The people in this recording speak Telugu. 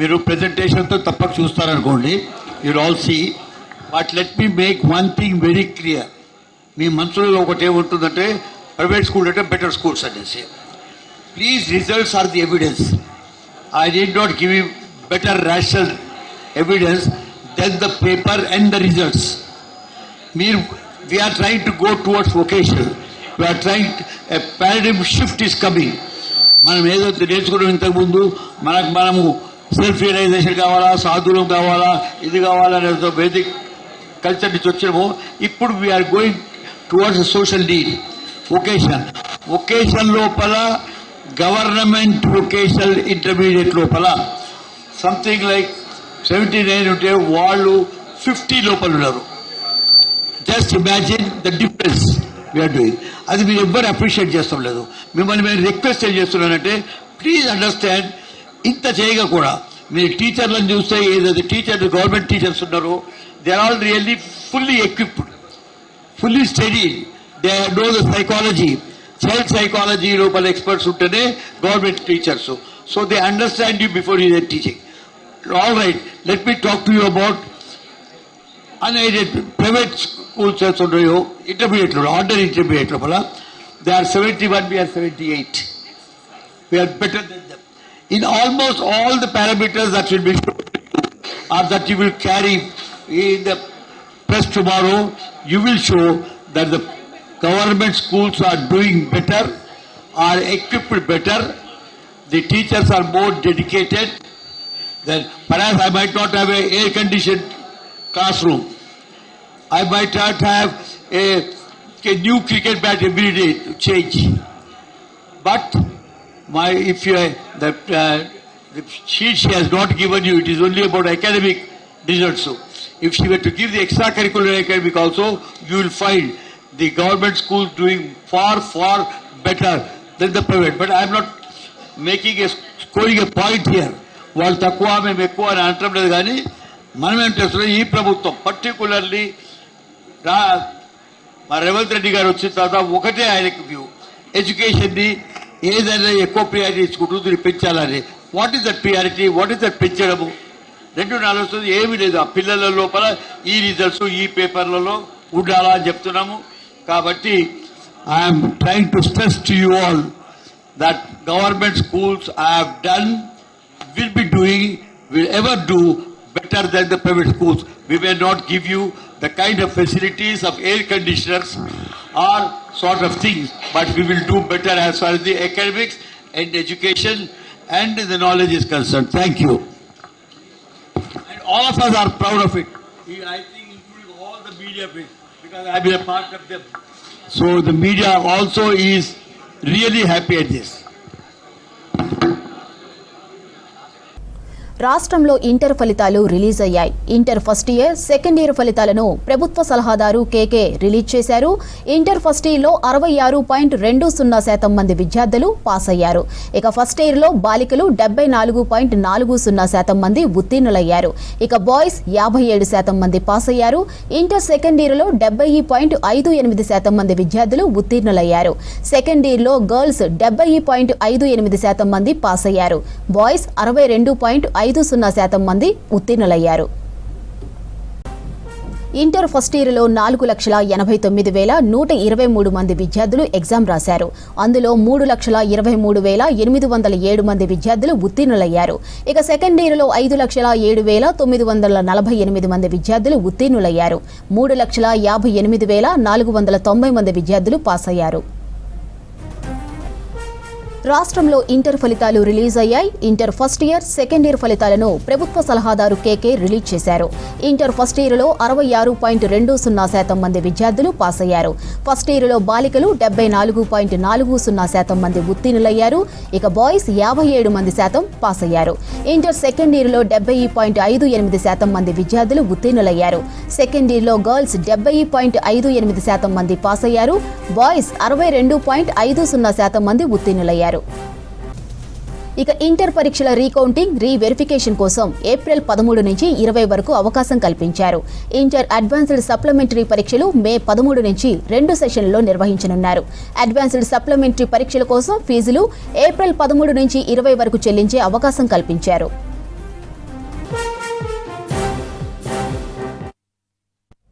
మీరు ప్రెజెంటేషన్తో తప్పక చూస్తారనుకోండి, you all see. But let me make one thing very clear. మీ మనసులో ఒకటి ఏముంటుందంటే ప్రైవేట్ స్కూల్ అంటే బెటర్ స్కూల్స్ అనేసి. Please, results are the evidence. I need not give you better rational evidence than the paper and the results. We are trying to go towards vocational. We are trying a paradigm shift is coming. మనం ఏదైతే నేర్చుకున్నాం ఇంతకుముందు మనము సెల్ఫ్ రియలైజేషన్ కావాలా, సాధులం కావాలా, ఇది కావాలా అనేది వేదిక్ కల్చర్ నుంచి వచ్చాము. ఇప్పుడు we are going towards social need. Vocation లోపల గవర్నమెంట్ వొకేషనల్ ఇంటర్మీడియట్ లోపల సంథింగ్ లైక్ 79 ఉంటే వాళ్ళు 50 లోపల ఉన్నారు. Just imagine the difference we are doing. అది మీరు ఎవ్వరు అప్రిషియేట్ చేస్తాం లేదు. మిమ్మల్ని మేము రిక్వెస్ట్ ఏం చేస్తున్నానంటే ప్లీజ్ అండర్స్టాండ్, ఇంత చేయగా కూడా మీరు టీచర్లను చూస్తే ఏదైతే గవర్నమెంట్ టీచర్స్ ఉన్నారో they are all really fully equipped, fully studied, they know the psychology, child psychology లోపల ఎక్స్పర్ట్స్ ఉంటేనే government teachers. So they understand you before you are teaching. All right, let me talk to you about unaided private schools also, intermediate, ordinary intermediate. They are 71, we are 78. We are better than them. In almost all the parameters that will be shown to you or that you will carry in the press tomorrow, you will show that the government schools are doing better, are equipped better, the teachers are more dedicated. Then perhaps I might not have an air-conditioned classroom. I might not have a new cricket bat every day to change. But the sheet she has not given you, it is only about academic results. So, if she were to give the extracurricular academic also, you will find the government schools doing far, far better than the private. But I am not scoring a point here. వాళ్ళు తక్కువ మేము ఎక్కువ అని అనటం లేదు. కానీ మనం ఏం చేస్తున్నాం, ఈ ప్రభుత్వం పర్టికులర్లీ మా రేవంత్ రెడ్డి గారు వచ్చిన తర్వాత ఒకటే ఆయనకు వ్యూ, ఎడ్యుకేషన్ని ఏదైనా ఎక్కువ ప్రియారిటీ ఇచ్చుకుంటూ దీన్ని పెంచాలని. What is that priority, what is that పెంచడము? 2-4 వస్తుంది, ఏమీ లేదు. ఆ పిల్లల లోపల ఈ రిజల్ట్స్ ఈ పేపర్లలో ఉండాలా అని చెప్తున్నాము. కాబట్టి I'm trying to stress to you all that government schools I have done, will ever do better than the private schools. We may not give you the kind of facilities of air conditioners or sort of things, but we will do better as far as the academics and education and the knowledge is concerned. Thank you. And all of us are proud of it. I think including all the media, because I have been a part of them. So the media also is really happy at this. రాష్ట్రంలో ఇంటర్ ఫలితాలు రిలీజ్ అయ్యాయి. Inter first year, second year ఫలితాలను ప్రభుత్వ సలహాదారు కేకే రిలీజ్ చేశారు. ఇంటర్ ఫస్ట్ ఇయర్లో 66.20% మంది విద్యార్థులు పాస్ అయ్యారు. ఇక ఫస్ట్ ఇయర్లో బాలికలు 74.40% మంది ఉత్తీర్ణులయ్యారు. ఇక బాయ్స్ 57% మంది పాస్ అయ్యారు. ఇంటర్ సెకండ్ ఇయర్లో 70.58% మంది విద్యార్థులు ఉత్తీర్ణులయ్యారు. సెకండ్ ఇయర్లో గర్ల్స్ 70.58% మంది పాస్ అయ్యారు. బాయ్స్ 62.50% మంది ఉత్తీర్ణులయ్యారు. ఇంటర్ ఫస్ట్ ఇయర్లో 4,89,123 మంది విద్యార్థులు ఎగ్జామ్ రాశారు. అందులో 3,23,807 మంది విద్యార్థులు ఉత్తీర్ణులయ్యారు. ఇక సెకండ్ ఇయర్లో 5,07,948 మంది విద్యార్థులు ఉత్తీర్ణులయ్యారు. 3,58,490 మంది విద్యార్థులు పాస్ అయ్యారు. రాష్ట్రంలో ఇంటర్ ఫలితాలు రిలీజ్ అయ్యాయి. Inter first year, second year ఫలితాలను ప్రభుత్వ సలహాదారు కేకే రిలీజ్ చేశారు. ఇంటర్ ఫస్ట్ ఇయర్లో 66.20% మంది విద్యార్థులు పాస్ అయ్యారు. ఫస్ట్ ఇయర్లో బాలికలు 74.40% మంది ఉత్తీర్ణులయ్యారు. ఇక బాయ్స్ 57% పాస్ అయ్యారు. ఇంటర్ సెకండ్ ఇయర్లో 70.58% మంది విద్యార్థులు ఉత్తీర్ణులయ్యారు. సెకండ్ ఇయర్లో గర్ల్స్ 70.58% మంది పాస్ అయ్యారు. బాయ్స్ 62.50% మంది ఉత్తీర్ణులయ్యారు. ఇక ఇంటర్ పరీక్షల రీకౌంటింగ్, రీవెరిఫికేషన్ కోసం ఏప్రిల్ 13 నుంచి 20 వరకు అవకాశం కల్పించారు. ఇంటర్ అడ్వాన్స్డ్ సప్లిమెంటరీ పరీక్షలు మే 13 నుంచి 2 సెషన్లలో నిర్వహించనున్నారు. అడ్వాన్స్డ్ సప్లిమెంటరీ పరీక్షల కోసం ఫీజులు ఏప్రిల్ 13 నుంచి 20 వరకు చెల్లించే అవకాశం కల్పించారు.